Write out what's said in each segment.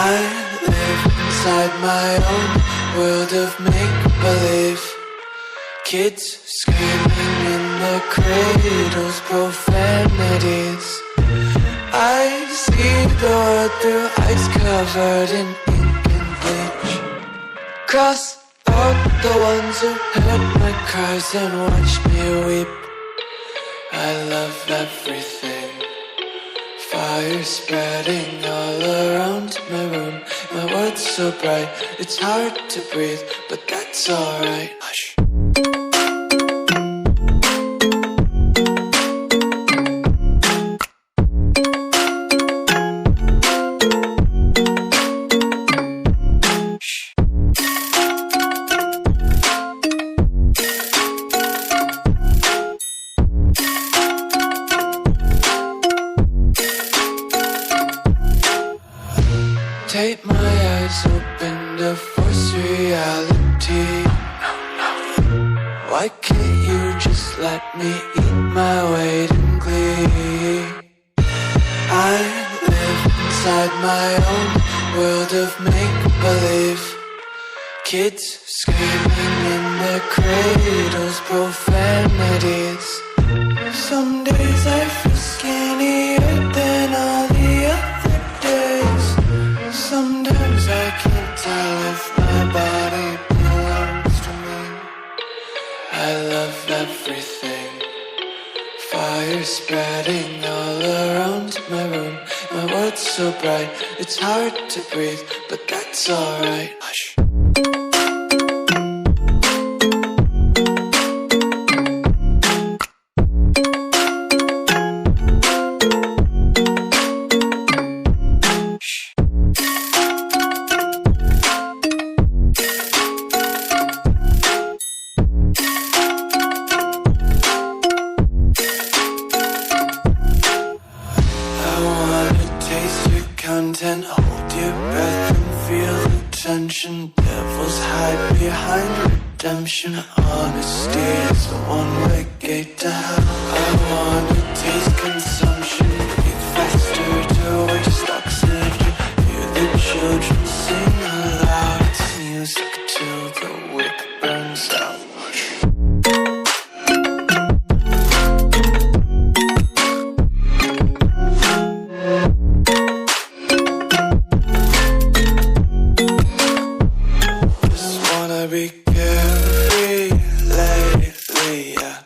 I live inside my own world of make-believe. Kids screaming in the cradles, profanities. I see the world through ice covered in ink and bleach. Cross out the ones who heard my cries and watched me weep. I love everything. Fire spreading all around my room. My world's so bright, it's hard to breathe, but that's alright. Hush. Take my eyes open to force reality. Why can't you just let me eat my weight in glee? I live inside my own world of make-believe. Kids screaming in their cradles, profanities. Some days I feel skinnier than all the other days. Sometimes I can't tell if my body belongs to me. I love everything. Fire spreading all around my room. My world's so bright, it's hard to breathe, but that's alright. Hush. Content, hold your breath and feel the tension. Devils hide behind redemption. Honesty is the one-way gate to hell. I wanna taste consumption, breathe faster to waste oxygen. Hear the children sing aloud. It's music till the wick burns out. Be carefree lately, yeah.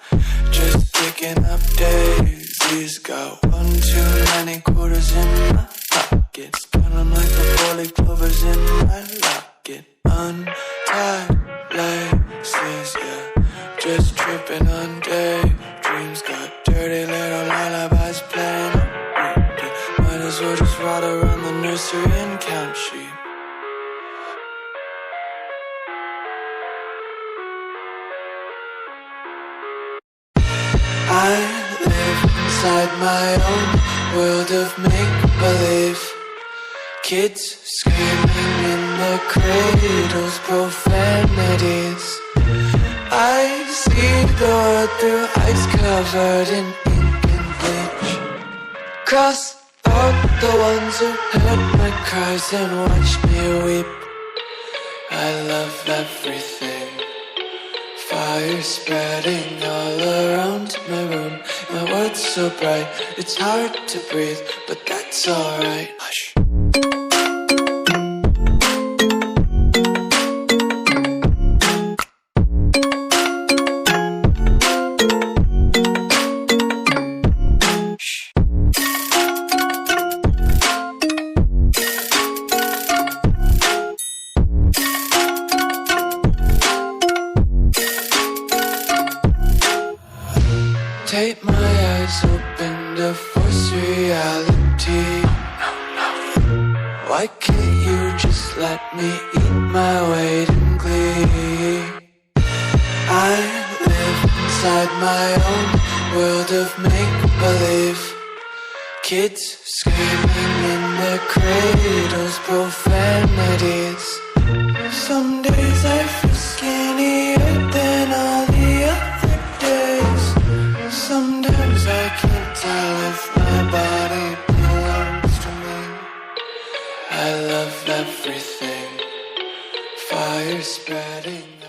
Just picking up daisies. Got one too many quarters in my pockets. Count 'em like the 4-leaf clovers in my locket. Untied laces, yeah. Just tripping on daydreams. Got dirty little lullabies playing on repeat. Might as well just ride around the nursery and count sheep. I live inside my own world of make-believe. Kids screaming in the cradles, profanities. I see the world through ice covered in ink and bleach. Cross out the ones who heard my cries and watched me weep. I love everything. Fire spreading all around my room. My world's so bright, it's hard to breathe, but that's alright. Hush. Take my eyes open to force reality. Why can't you just let me eat my weight in glee? I live inside my own world of make-believe. Kids screaming in their cradles, profanities. Some days I feel skinnier than all the other days. Sometimes I can't tell if my body belongs to me. I love of everything. Fire spreading.